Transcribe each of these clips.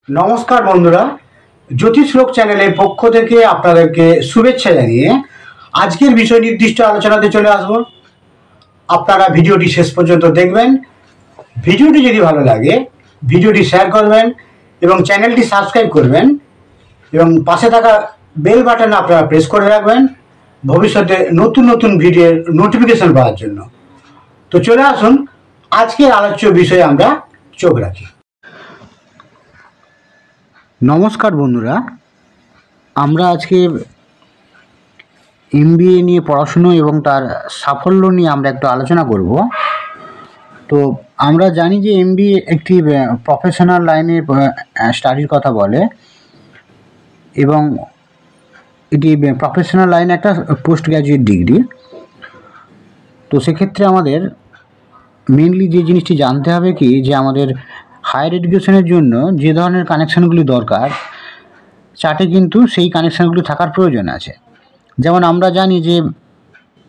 নমস্কার বন্ধুরা, জ্যোতিষলোক চ্যানেলের পক্ষ থেকে আপনাদেরকে শুভেচ্ছা জানিয়ে আজকের বিষয় নির্দিষ্ট আলোচনাতে চলে আসব। আপনারা ভিডিওটি শেষ পর্যন্ত দেখবেন। ভিডিওটি যদি ভালো লাগে ভিডিওটি শেয়ার করবেন এবং চ্যানেলটি সাবস্ক্রাইব করবেন এবং পাশে থাকা বেল বাটন আপনারা প্রেস করে রাখবেন ভবিষ্যতে নতুন নতুন ভিডিওর নোটিফিকেশন পাওয়ার জন্য। তো চলে আসুন আজকের আলোচ্য বিষয়ে আমরা চোখ রাখি। নমস্কার বন্ধুরা, আমরা আজকে এমবিএ নিয়ে পড়াশুনো এবং তার সাফল্য নিয়ে আমরা একটু আলোচনা করব। তো আমরা জানি যে এমবিএ একটি প্রফেশনাল লাইনের স্টাডির কথা বলে এবং এটি প্রফেশনাল লাইনে একটা পোস্ট গ্র্যাজুয়েট ডিগ্রি। তো সেক্ষেত্রে আমাদের মেনলি যে জিনিসটি জানতে হবে কি, যে আমাদের হায়ার এডুকেশনের জন্য যে ধরনের কানেকশানগুলি দরকার চার্টে কিন্তু সেই কানেকশানগুলি থাকার প্রয়োজন আছে। যেমন আমরা জানি যে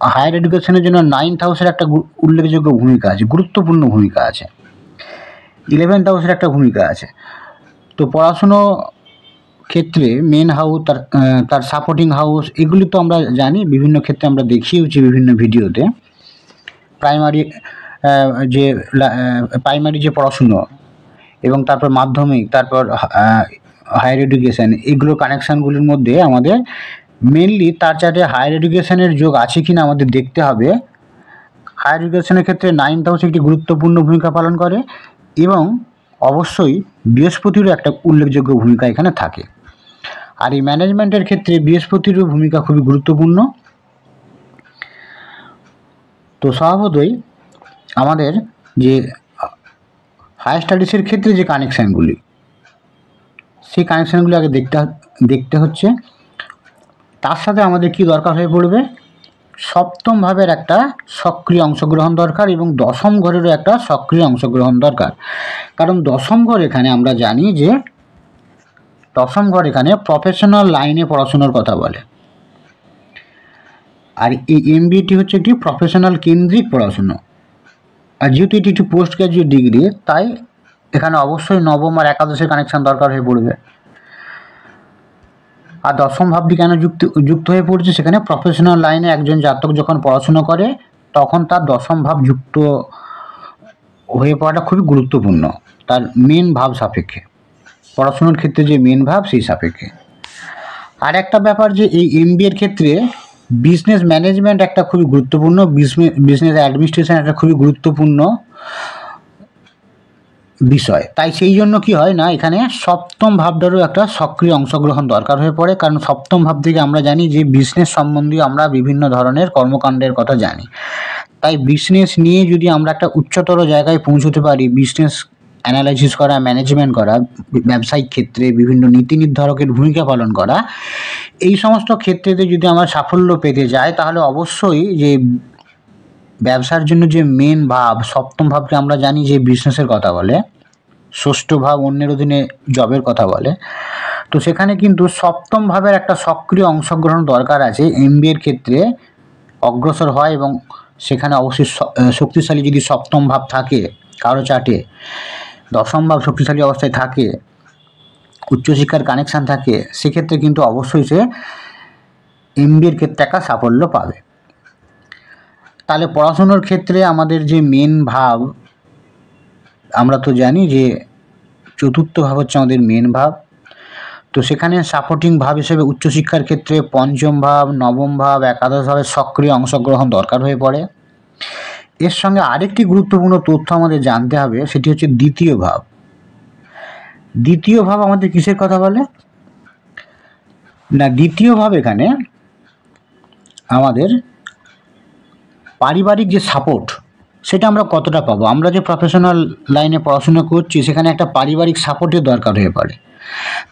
হায়ার এডুকেশনের জন্য 9th হাউসের একটা উল্লেখযোগ্য ভূমিকা আছে, গুরুত্বপূর্ণ ভূমিকা আছে। 11th হাউসের একটা ভূমিকা আছে। তো পড়াশুনো ক্ষেত্রে মেন হাউস, তার সাপোর্টিং হাউস, এগুলি তো আমরা জানি, বিভিন্ন ক্ষেত্রে আমরা দেখিয়েছি বিভিন্ন ভিডিওতে। প্রাইমারি যে পড়াশুনো এবং তারপর মাধ্যমিক, তারপর হায়ার এডুকেশান, এগুলো কানেকশানগুলির মধ্যে আমাদের মেনলি তার চার্টে হায়ার এডুকেশানের যোগ আছে কি না আমাদের দেখতে হবে। হায়ার এডুকেশনের ক্ষেত্রে 9th হাউস একটি গুরুত্বপূর্ণ ভূমিকা পালন করে এবং অবশ্যই বৃহস্পতিরও একটা উল্লেখযোগ্য ভূমিকা এখানে থাকে। আর এই ম্যানেজমেন্টের ক্ষেত্রে বৃহস্পতিরও ভূমিকা খুবই গুরুত্বপূর্ণ। তো স্বভাবতই আমাদের যে হায়ার স্টাডিজের ক্ষেত্রে যে কানেকশানগুলি, সেই কানেকশানগুলি আগে দেখতে হচ্ছে। তার সাথে আমাদের কি দরকার হয়ে পড়বে, সপ্তম ভাবের একটা সক্রিয় অংশগ্রহণ দরকার এবং দশম ঘরেরও একটা সক্রিয় অংশগ্রহণ দরকার। কারণ দশম ঘর এখানে আমরা জানি যে দশম ঘর এখানে প্রফেশনাল লাইনে পড়াশোনার কথা বলে। আর এই এমবিএটি হচ্ছে একটি প্রফেশনাল কেন্দ্রিক পড়াশুনো। আর যেহেতু এটি একটি পোস্ট গ্র্যাজুয়েট ডিগ্রি, তাই এখানে অবশ্যই নবম আর একাদশের কানেকশান দরকার হয়ে পড়বে। আর দশম ভাবটি কেন যুক্ত হয়ে পড়ছে, সেখানে প্রফেশনাল লাইনে একজন জাতক যখন পড়াশুনো করে তখন তার দশম ভাব যুক্ত হয়ে পড়াটা খুবই গুরুত্বপূর্ণ, তার মেন ভাব সাপেক্ষে, পড়াশুনোর ক্ষেত্রে যে মেন ভাব সেই সাপেক্ষে। আর একটা ব্যাপার যে এই এমবিএর ক্ষেত্রে বিজনেস ম্যানেজমেন্ট একটা খুবই গুরুত্বপূর্ণ, বিজনেস অ্যাডমিনিস্ট্রেশন একটা খুবই গুরুত্বপূর্ণ বিষয়। তাই সেই জন্য কি হয় না, এখানে সপ্তম ভাবটারও একটা সক্রিয় অংশগ্রহণ দরকার হয়ে পড়ে। কারণ সপ্তম ভাব থেকে আমরা জানি যে বিজনেস সম্বন্ধীয় আমরা বিভিন্ন ধরনের কর্মকাণ্ডের কথা জানি। তাই বিজনেস নিয়ে যদি আমরা একটা উচ্চতর জায়গায় পৌঁছতে পারি, বিজনেস অ্যানালাইসিস করা, ম্যানেজমেন্ট করা, ব্যবসায়িক ক্ষেত্রে বিভিন্ন নীতি নির্ধারকের ভূমিকা পালন করা, এই সমস্ত ক্ষেত্রেতে যদি আমরা সাফল্য পেতে যাই, তাহলে অবশ্যই যে ব্যবসার জন্য যে মেন ভাব, সপ্তম ভাবকে আমরা জানি যে বিজনেসের কথা বলে, ষষ্ঠ ভাব অন্যের অধীনে জবের কথা বলে। তো সেখানে কিন্তু সপ্তম ভাবের একটা সক্রিয় অংশগ্রহণ দরকার আছে এমবিএর ক্ষেত্রে অগ্রসর হয়। এবং সেখানে অবশ্যই শক্তিশালী যদি সপ্তম ভাব থাকে কারো চার্টে, দশম ভাব শক্তিশালী অবস্থায় থাকে, উচ্চশিক্ষার কানেকশান থাকে, সেক্ষেত্রে কিন্তু অবশ্যই সে এমবিএর ক্ষেত্রে একটা সাফল্য পাবে। তাহলে পড়াশুনোর ক্ষেত্রে আমাদের যে মেন ভাব, আমরা তো জানি যে চতুর্থ ভাব হচ্ছে আমাদের মেন ভাব। তো সেখানে সাপোর্টিং ভাব হিসেবে উচ্চশিক্ষার ক্ষেত্রে পঞ্চম ভাব, নবম ভাব, একাদশ ভাবের সক্রিয় অংশগ্রহণ দরকার হয়ে পড়ে। এর সঙ্গে আরেকটি গুরুত্বপূর্ণ তথ্য আমাদের জানতে হবে, সেটি হচ্ছে দ্বিতীয় ভাব। দ্বিতীয় ভাব আমাদের কিসের কথা বলে না, দ্বিতীয় ভাব এখানে আমাদের পারিবারিক যে সাপোর্ট, সেটা আমরা কতটা পাবো। আমরা যে প্রফেশনাল লাইনে পড়াশোনা করছি সেখানে একটা পারিবারিক সাপোর্টের দরকার হয়ে পড়ে।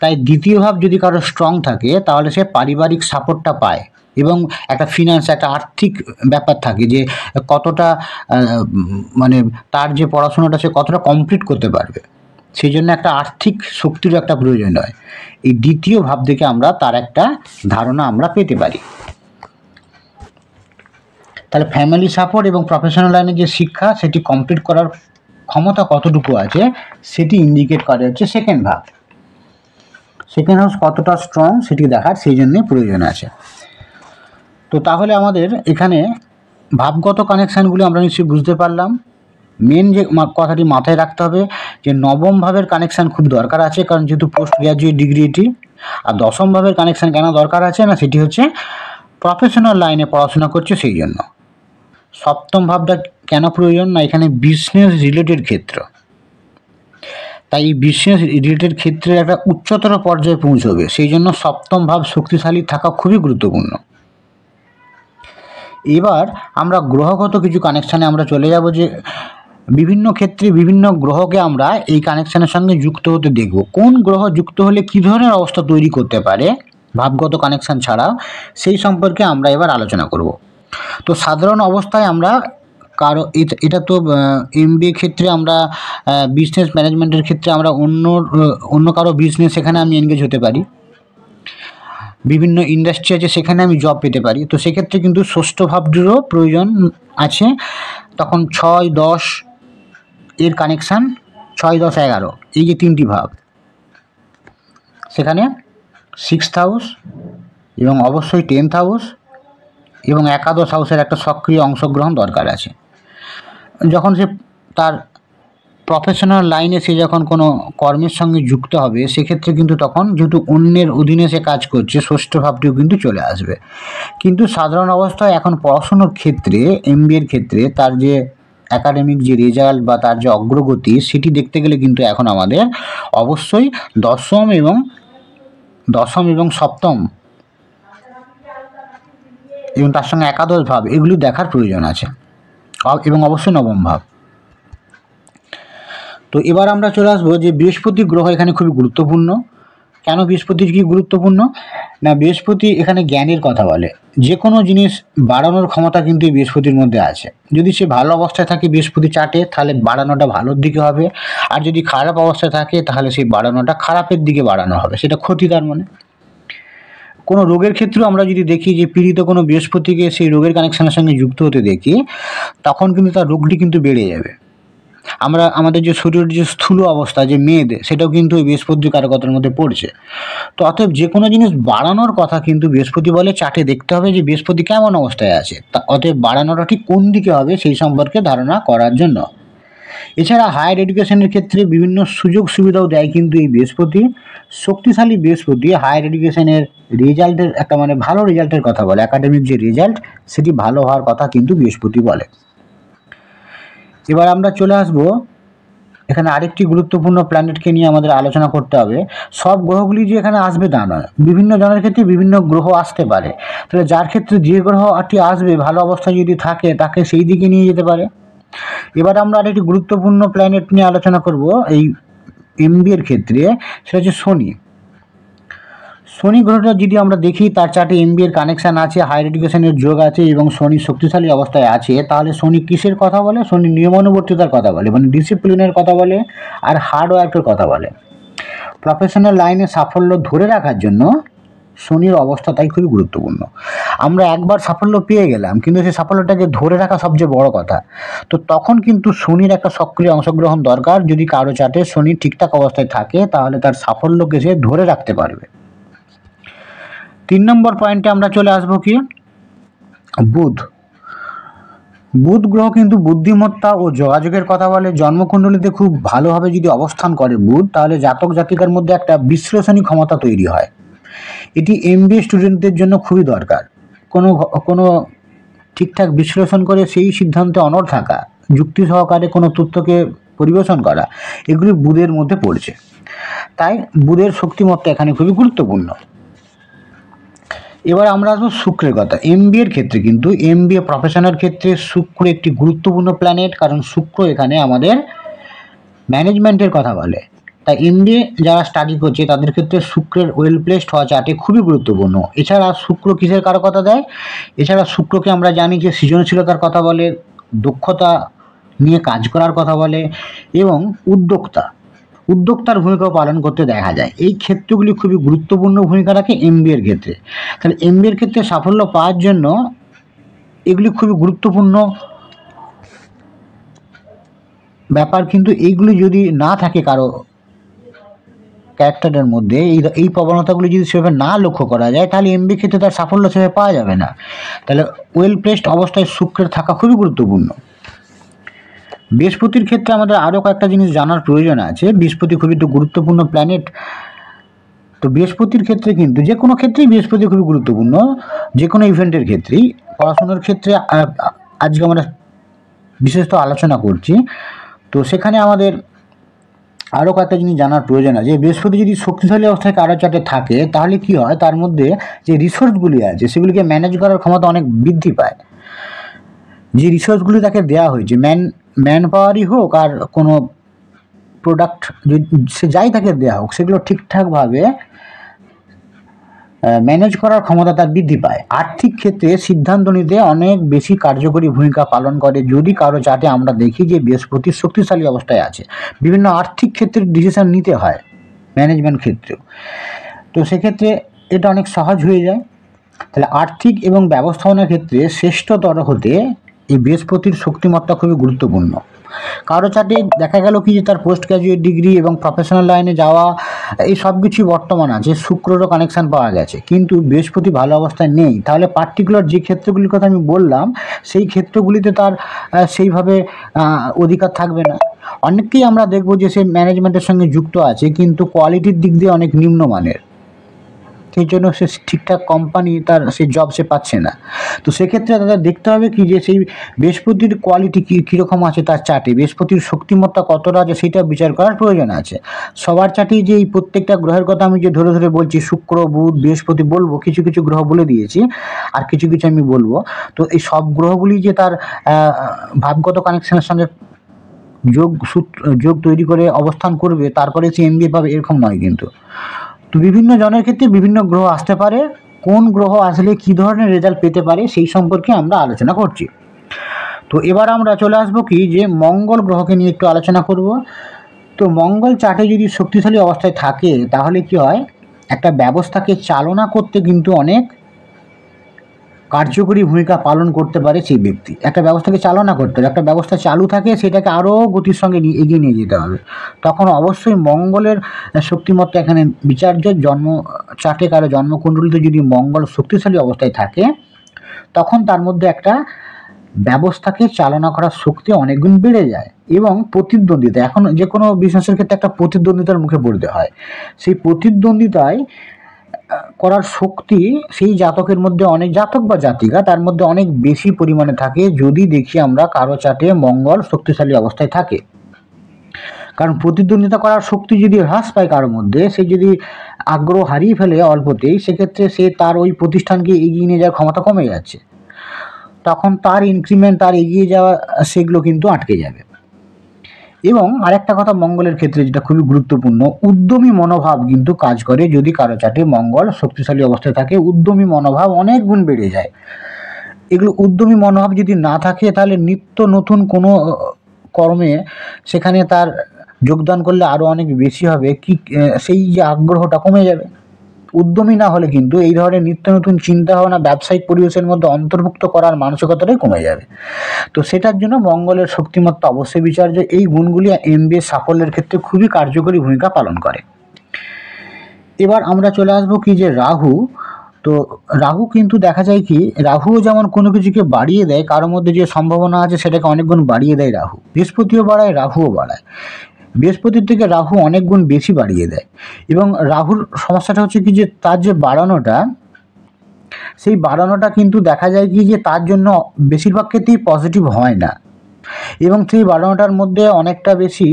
তাই দ্বিতীয় ভাব যদি কারো স্ট্রং থাকে তাহলে সে পারিবারিক সাপোর্টটা পায় এবং একটা ফিনান্স, একটা আর্থিক ব্যাপার থাকে যে কতটা মানে তার যে পড়াশোনাটা সে কতটা কমপ্লিট করতে পারবে, সেই জন্য একটা আর্থিক শক্তিরও একটা প্রয়োজন হয়। এই দ্বিতীয় ভাব থেকে আমরা তার একটা ধারণা আমরা পেতে পারি। তাহলে ফ্যামিলি সাপোর্ট এবং প্রফেশনাল লাইনে যে শিক্ষা, সেটি কমপ্লিট করার ক্ষমতা কতটুকু আছে সেটি ইন্ডিকেট করে হচ্ছে সেকেন্ড ভাব। সেকেন্ড হাউস কতটা স্ট্রং সেটি দেখার সেই জন্যে প্রয়োজন আছে। তো তাহলে আমাদের এখানে ভাবগত কানেকশানগুলি আমরা নিশ্চয়ই বুঝতে পারলাম। মেন যে কথাটি মাথায় রাখতে হবে যে নবম ভাবের কানেকশান খুব দরকার আছে, কারণ যেহেতু পোস্ট গ্র্যাজুয়েট ডিগ্রি এটি। আর দশম ভাবের কানেকশান কেন দরকার আছে না, সেটি হচ্ছে প্রফেশনাল লাইনে পড়াশোনা করছে সেই জন্য। সপ্তম ভাবটা কেন প্রয়োজন না, এখানে বিজনেস রিলেটেড ক্ষেত্র, তাই এই বিজনেস রিলেটেড ক্ষেত্রে একটা উচ্চতর পর্যায়ে পৌঁছবে, সেই জন্য সপ্তম ভাব শক্তিশালী থাকা খুবই গুরুত্বপূর্ণ। এবার আমরা গ্রহগত কিছু কানেকশানে আমরা চলে যাব, যে বিভিন্ন ক্ষেত্রে বিভিন্ন গ্রহকে আমরা এই কানেকশানের সঙ্গে যুক্ত হতে দেখব। কোন গ্রহ যুক্ত হলে কী ধরনের অবস্থা তৈরি করতে পারে ভাবগত কানেকশান ছাড়াও, সেই সম্পর্কে আমরা এবার আলোচনা করব। তো সাধারণ অবস্থায় আমরা এটা তো MBA ক্ষেত্রে আমরা বিজনেস ম্যানেজমেন্টের ক্ষেত্রে আমরা অন্য কারো বিজনেস সেখানে আমি এনগেজ হতে পারি, বিভিন্ন ইন্ডাস্ট্রি আছে সেখানে আমি জব পেতে পারি। তো সেক্ষেত্রে কিন্তু ষষ্ঠ ভাবটিরও প্রয়োজন আছে। তখন 6, 10 এর কানেকশান, 6, 10, 11 এই যে তিনটি ভাব, সেখানে 6th হাউস এবং অবশ্যই 10th হাউস এবং একাদশ হাউসের একটা সক্রিয় অংশগ্রহণ দরকার আছে। যখন সে তার প্রফেশনাল লাইনে সে যখন কোনো কর্মের সঙ্গে যুক্ত হবে, সেক্ষেত্রে কিন্তু তখন যেহেতু অন্যের অধীনে সে কাজ করছে, ষষ্ঠ ভাবটিও কিন্তু চলে আসবে। কিন্তু সাধারণ অবস্থায় এখন পড়াশুনোর ক্ষেত্রে MBA এর ক্ষেত্রে তার যে একাডেমিক যে রেজাল্ট বা তার যে অগ্রগতি, সেটি দেখতে গেলে কিন্তু এখন আমাদের অবশ্যই দশম এবং সপ্তম এবং তার সঙ্গে একাদশ ভাব এগুলি দেখার প্রয়োজন আছে, এবং অবশ্যই নবম ভাব। তো এবার আমরা চলে আসবো যে বৃহস্পতি গ্রহ এখানে খুবই গুরুত্বপূর্ণ। কেন বৃহস্পতি কি গুরুত্বপূর্ণ না, বৃহস্পতি এখানে জ্ঞানের কথা বলে। যে কোনো জিনিস বাড়ানোর ক্ষমতা কিন্তু এই বৃহস্পতির মধ্যে আছে। যদি সে ভালো অবস্থায় থাকে বৃহস্পতি চার্টে, তাহলে বাড়ানোটা ভালোর দিকে হবে, আর যদি খারাপ অবস্থায় থাকে তাহলে সেই বাড়ানোটা খারাপের দিকে বাড়ানো হবে, সেটা ক্ষতি। তার মানে কোনো রোগের ক্ষেত্রেও আমরা যদি দেখি যে পীড়িত কোনো বৃহস্পতিকে সেই রোগের কানেকশানের সঙ্গে যুক্ত হতে দেখি, তখন কিন্তু তার রোগটি কিন্তু বেড়ে যাবে। আমাদের যে শরীরের যে স্থূল অবস্থা, যে মেদ, সেটাও কিন্তু ওই বৃহস্পতি কারকতার মধ্যে পড়ছে। তো অতএব যে কোনো জিনিস বাড়ানোর কথা কিন্তু বৃহস্পতি বলে চার্টে দেখতে হবে যে বৃহস্পতি কেমন অবস্থায় আছে, অতএব বাড়ানোটা ঠিক কোন দিকে হবে সেই সম্পর্কে ধারণা করার জন্য। এছাড়া হায়ার এডুকেশনের ক্ষেত্রে বিভিন্ন সুযোগ সুবিধাও দেয় কিন্তু এই বৃহস্পতি। শক্তিশালী বৃহস্পতি হায়ার এডুকেশনের রেজাল্টের একটা ভালো রেজাল্টের কথা বলে, একাডেমিক যে রেজাল্ট সেটি ভালো হওয়ার কথা কিন্তু বৃহস্পতি বলে। এবার আমরা চলে আসবো এখানে আরেকটি গুরুত্বপূর্ণ প্ল্যানেটকে নিয়ে আমাদের আলোচনা করতে হবে। সব গ্রহগুলি যে এখানে আসবে তা নয়, বিভিন্ন জনের ক্ষেত্রে বিভিন্ন গ্রহ আসতে পারে। তাহলে যার ক্ষেত্রে যে গ্রহটি আসবে ভালো অবস্থায় যদি থাকে, তাকে সেই দিকে নিয়ে যেতে পারে। এবার আমরা আরেকটি গুরুত্বপূর্ণ প্ল্যানেট নিয়ে আলোচনা করব এই MBA এর ক্ষেত্রে, সেটা হচ্ছে শনি। শনি গ্রহটা যদি আমরা দেখি তার চার্টে MBA এর কানেকশান আছে, হায়ার এডুকেশনের যোগ আছে এবং শনি শক্তিশালী অবস্থায় আছে, তাহলে শনি কিসের কথা বলে? শনি নিয়মানুবর্তিতার কথা বলে, ডিসিপ্লিনের কথা বলে, আর হার্ড ওয়ার্কের কথা বলে। প্রফেশনাল লাইনে সাফল্য ধরে রাখার জন্য শনির অবস্থা তাই খুবই গুরুত্বপূর্ণ। আমরা একবার সাফল্য পেয়ে গেলাম, কিন্তু সেই সাফল্যটাকে ধরে রাখা সবচেয়ে বড় কথা। তো তখন কিন্তু শনির একটা সক্রিয় অংশগ্রহণ দরকার। যদি কারো চার্টে শনি ঠিকঠাক অবস্থায় থাকে, তাহলে তার সাফল্যকে সে ধরে রাখতে পারবে। 3 নম্বর পয়েন্টে আমরা চলে আসবো কি, বুধ গ্রহ কিন্তু বুদ্ধিমত্তা ও যোগাযোগের কথা বলে। জন্মকুণ্ডলিতে খুব ভালোভাবে যদি অবস্থান করে বুধ, তাহলে জাতক জাতিকার মধ্যে একটা বিশ্লেষণী ক্ষমতা তৈরি হয়। এটি MBA স্টুডেন্টদের জন্য খুবই দরকার। কোনো ঠিকঠাক বিশ্লেষণ করে সেই সিদ্ধান্তে অনড় থাকা, যুক্তি সহকারে কোনো তথ্যকে পরিবেশন করা, এগুলি বুধের মধ্যে পড়ছে। তাই বুধের শক্তিমত্তা এখানে খুবই গুরুত্বপূর্ণ। এবার আমরা আসবো শুক্রের কথা। MBA এর ক্ষেত্রে কিন্তু MBA প্রফেশনের ক্ষেত্রে শুক্র একটি গুরুত্বপূর্ণ প্ল্যানেট, কারণ শুক্র এখানে আমাদের ম্যানেজমেন্টের কথা বলে। তাই MBA যারা স্টাডি করছে তাদের ক্ষেত্রে শুক্রের ওয়েল প্লেসড হওয়া চার্টে খুবই গুরুত্বপূর্ণ। এছাড়া শুক্র কিসের কারকতা দেয়? এছাড়া শুক্রকে আমরা জানি যে সৃজনশীলতার কথা বলে, দক্ষতা নিয়ে কাজ করার কথা বলে, এবং উদ্যোক্তার ভূমিকাও পালন করতে দেখা যায়। এই ক্ষেত্রগুলি খুবই গুরুত্বপূর্ণ ভূমিকা রাখে MBA এর ক্ষেত্রে। তাহলে MBA এর ক্ষেত্রে সাফল্য পাওয়ার জন্য এগুলি খুবই গুরুত্বপূর্ণ ব্যাপার। কিন্তু এইগুলি যদি না থাকে কারো ক্যারেক্টারের মধ্যে এই প্রবণতাগুলি যদি সেভাবে না লক্ষ্য করা যায়, তাহলে এমবিএ ক্ষেত্রে তার সাফল্য সেভাবে পাওয়া যাবে না। তাহলে ওয়েল প্লেসড অবস্থায় শুক্রের থাকা খুবই গুরুত্বপূর্ণ। বৃহস্পতির ক্ষেত্রে আমাদের আরও কয়েকটা জিনিস জানার প্রয়োজন আছে। বৃহস্পতি খুবই তো গুরুত্বপূর্ণ প্ল্যানেট। তো বৃহস্পতির ক্ষেত্রে কিন্তু যে কোনো ক্ষেত্রেই বৃহস্পতি খুবই গুরুত্বপূর্ণ, যে কোনো ইভেন্টের ক্ষেত্রেই। পড়াশোনার ক্ষেত্রে আজকে আমরা বিশেষত আলোচনা করছি। তো সেখানে আমাদের আরও কয়েকটা জিনিস জানার প্রয়োজন আছে। বৃহস্পতি যদি শক্তিশালী অবস্থায় কারো চার্টে থাকে, তাহলে কি হয়, তার মধ্যে যে রিসোর্সগুলি আছে সেগুলিকে ম্যানেজ করার ক্ষমতা অনেক বৃদ্ধি পায়। যে রিসোর্সগুলি তাকে দেওয়া হয়েছে, ম্যান পাওয়ারই হোক আর কোনো প্রোডাক্ট সে যাই তাকে দেওয়া হোক, সেগুলো ঠিকঠাকভাবে ম্যানেজ করার ক্ষমতা তার বৃদ্ধি পায়। আর্থিক ক্ষেত্রে সিদ্ধান্ত নিতে অনেক বেশি কার্যকরী ভূমিকা পালন করে যদি কারো চার্টে আমরা দেখি যে বৃহস্পতি শক্তিশালী অবস্থায় আছে। বিভিন্ন আর্থিক ক্ষেত্রে ডিসিশন নিতে হয়, ম্যানেজমেন্ট ক্ষেত্রেও। তো সেক্ষেত্রে এটা অনেক সহজ হয়ে যায়। তাহলে আর্থিক এবং ব্যবস্থাপনার ক্ষেত্রে শ্রেষ্ঠতর হতে এই বৃহস্পতির শক্তিমত্তা খুবই গুরুত্বপূর্ণ। কারো চার্টে দেখা গেল কি যে তার পোস্ট গ্র্যাজুয়েট ডিগ্রি এবং প্রফেশনাল লাইনে যাওয়া, এই সব কিছুই বর্তমান আছে, শুক্রেরও কানেকশান পাওয়া গেছে, কিন্তু বৃহস্পতি ভালো অবস্থায় নেই। তাহলে পার্টিকুলার যে ক্ষেত্রগুলির কথা আমি বললাম, সেই ক্ষেত্রগুলিতে তার সেইভাবে অধিকার থাকবে না। অনেককেই আমরা দেখব যে সে ম্যানেজমেন্টের সঙ্গে যুক্ত আছে, কিন্তু কোয়ালিটির দিক দিয়ে অনেক নিম্নমানের, সেই জন্য সে ঠিকঠাক কোম্পানি তার সেই জব সে পাচ্ছে না। তো সেক্ষেত্রে তাদের দেখতে হবে কি যে সেই বৃহস্পতির কোয়ালিটি কীরকম আছে তার চার্টে, বৃহস্পতির শক্তিমত্তা কতটা আছে সেটা বিচার করার প্রয়োজন আছে। সবার চার্টেই যে এই প্রত্যেকটা গ্রহের কথা আমি যে ধরে ধরে বলছি, শুক্র, বুধ, বৃহস্পতি বলবো, কিছু কিছু গ্রহ বলে দিয়েছি, আর কিছু কিছু আমি বলবো। তো এই সব গ্রহগুলি যে তার ভাবগত কানেকশনের সঙ্গে যোগ তৈরি করে অবস্থান করবে, তারপরে সে এমবিএ পাবে, এরকম নয় কিন্তু। তো বিভিন্ন জনের ক্ষেত্রে বিভিন্ন গ্রহ আসতে পারে, কোন গ্রহ আসলে কী ধরনের রেজাল্ট পেতে পারে সেই সম্পর্কে আমরা আলোচনা করছি। তো এবার আমরা চলে আসবো কি যে মঙ্গল গ্রহকে নিয়ে একটু আলোচনা করব। তো মঙ্গল চার্টে যদি শক্তিশালী অবস্থায় থাকে, তাহলে কি হয়, একটা ব্যবস্থাকে চালনা করতে কিন্তু অনেক কার্যকরী ভূমিকা পালন করতে পারে সেই ব্যক্তি। একটা ব্যবস্থাকে চালনা করতে হবে, একটা ব্যবস্থা চালু থাকে, সেটাকে আরও গতির সঙ্গে এগিয়ে নিয়ে যেতে হবে। তখন অবশ্যই মঙ্গলের শক্তিমত্তা এখানে বিচার্য। জন্ম চার্টে কারো জন্মকুণ্ডলিতে যদি মঙ্গল শক্তিশালী অবস্থায় থাকে, তখন তার মধ্যে একটা ব্যবস্থাকে চালনা করার শক্তি অনেকগুণ বেড়ে যায়। এবং প্রতিদ্বন্দ্বিতা, এখন যে কোনো বিজনেসের ক্ষেত্রে একটা প্রতিদ্বন্দ্বিতার মুখে পড়তে হয়। সেই প্রতিদ্বন্দ্বিতায় করার শক্তি সেই জাতকের মধ্যে, অনেক জাতক বা জাতিকা তার মধ্যে অনেক বেশি পরিমাণে থাকে যদি দেখি আমরা কারো চার্টে মঙ্গল শক্তিশালী অবস্থায় থাকে। কারণ প্রতিদ্বন্দ্বিতা করার শক্তি যদি হ্রাস পায় কারোর মধ্যে, সে যদি আগ্রহ হারিয়ে ফেলে অল্পতেই, সেক্ষেত্রে সে তার ওই প্রতিষ্ঠানকে এগিয়ে নিয়ে যাওয়ার ক্ষমতা কমে যাচ্ছে। তখন তার ইনক্রিমেন্ট, তার এগিয়ে যাওয়া, সেগুলো কিন্তু আটকে যাবে। এবং আরেকটা কথা মঙ্গলের ক্ষেত্রে যেটা খুবই গুরুত্বপূর্ণ, উদ্যমী মনোভাব কিন্তু কাজ করে যদি কারো চার্টে মঙ্গল শক্তিশালী অবস্থায় থাকে। উদ্যমী মনোভাব অনেক গুণ বেড়ে যায়। এগুলো উদ্যমী মনোভাব যদি না থাকে, তাহলে নিত্য নতুন কোনো কর্মে সেখানে তার যোগদান করলে আরও অনেক বেশি হবে, কি সেই যে আগ্রহটা কমে যাবে। উদ্যমী না হলে কিন্তু এই ধরনের নিত্য নতুন চিন্তাভাবনা ব্যবসায়িক পরিবেশের মধ্যে অন্তর্ভুক্ত করার মানসিকতাটাই কমে যাবে। তো সেটার জন্য মঙ্গলের শক্তিমত্তা অবশ্যই বিচার্য। এই গুণগুলি এমবিএ সাফল্যের ক্ষেত্রে খুবই কার্যকরী ভূমিকা পালন করে। এবার আমরা চলে আসবো কি যে রাহু। তো রাহু কিন্তু দেখা যায় কি, রাহুও যেমন কোনো কিছুকে বাড়িয়ে দেয়, কারোর মধ্যে যে সম্ভাবনা আছে সেটাকে অনেক গুণ বাড়িয়ে দেয় রাহু। বৃহস্পতিও বাড়ায়, রাহুও বাড়ায়। বৃহস্পতির থেকে রাহু অনেক গুণ বেশি বাড়িয়ে দেয়। এবং রাহুর সমস্যাটা হচ্ছে কি যে তার যে বাড়ানোটা, সেই বাড়ানোটা কিন্তু দেখা যায় কি যে তার জন্য বেশিরভাগ ক্ষেত্রেই পজিটিভ হয় না। এবং সেই বাড়ানোটার মধ্যে অনেকটা বেশি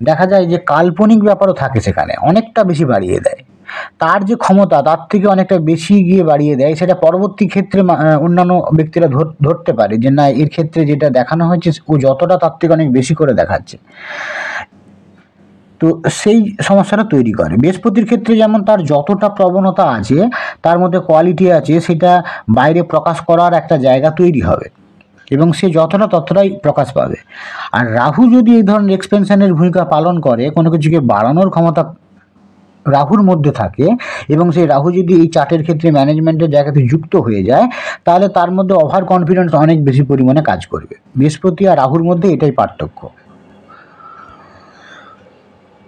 দেখা যায় যে কাল্পনিক ব্যাপারও থাকে, সেখানে অনেকটা বেশি বাড়িয়ে দেয়। তার যে ক্ষমতা তার থেকে অনেকটা বেশি গিয়ে বাড়িয়ে দেয়, সেটা পরবর্তী ক্ষেত্রে অন্যান্য ব্যক্তিরা ধরতে পারে যে না, এর ক্ষেত্রে যেটা দেখানো হয়েছে ও যতটা তার থেকে অনেক বেশি করে দেখাচ্ছে। তো সেই সমস্যাটা তৈরি করে। বৃহস্পতির ক্ষেত্রে যেমন তার যতটা প্রবণতা আছে, তার মধ্যে কোয়ালিটি আছে, সেটা বাইরে প্রকাশ করার একটা জায়গা তৈরি হবে এবং সে যতটা ততটাই প্রকাশ পাবে। আর রাহু যদি এই ধরনের এক্সপেনশনের ভূমিকা পালন করে, কোনো কিছুকে বাড়ানোর ক্ষমতা রাহুর মধ্যে থাকে, এবং সেই রাহু যদি এই চার্টের ক্ষেত্রে ম্যানেজমেন্টের জায়গাতে যুক্ত হয়ে যায়, তাহলে তার মধ্যে ওভার কনফিডেন্স অনেক বেশি পরিমাণে কাজ করবে। বৃহস্পতি আর রাহুর মধ্যে এটাই পার্থক্য।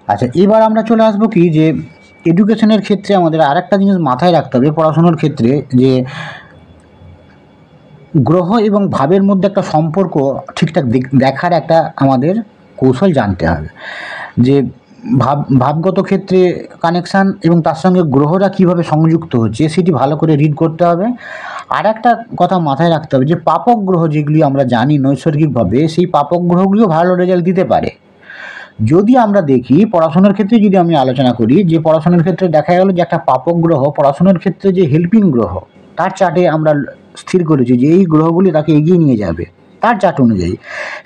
আচ্ছা, এবার আমরা চলে আসবো কি যে এডুকেশনের ক্ষেত্রে আমাদের আরেকটা জিনিস মাথায় রাখতে হবে পড়াশোনার ক্ষেত্রে, যে গ্রহ এবং ভাবের মধ্যে একটা সম্পর্ক ঠিকঠাক দেখার একটা আমাদের কৌশল জানতে হবে, যে ভাবগত ক্ষেত্রে কানেকশান এবং তার সঙ্গে গ্রহরা কীভাবে সংযুক্ত হচ্ছে সেটি ভালো করে রিড করতে হবে। আর একটা কথা মাথায় রাখতে হবে যে পাপক গ্রহ যেগুলি আমরা জানি নৈসর্গিকভাবে, সেই পাপক গ্রহগুলিও ভালো রেজাল্ট দিতে পারে। যদি আমরা দেখি পড়াশোনার ক্ষেত্রে, যদি আমি আলোচনা করি যে পড়াশোনার ক্ষেত্রে দেখা গেল যে একটা পাপক গ্রহ পড়াশোনার ক্ষেত্রে যে হেল্পিং গ্রহ, তার চার্টে আমরা স্থির করেছি যে এই গ্রহগুলি তাকে এগিয়ে নিয়ে যাবে তার চার্ট অনুযায়ী।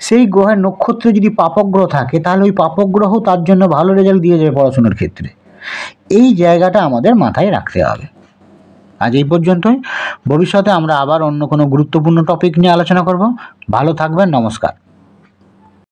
সেই গ্রহের নক্ষত্রে যদি পাপক গ্রহ থাকে তাহলে ওই পাপক গ্রহ তার জন্য ভালো রেজাল্ট দিয়ে যাবে পড়াশোনার ক্ষেত্রে। এই জায়গাটা আমাদের মাথায় রাখতে হবে। আজ এই পর্যন্তই। ভবিষ্যতে আমরা আবার অন্য কোনো গুরুত্বপূর্ণ টপিক নিয়ে আলোচনা করব। ভালো থাকবেন, নমস্কার।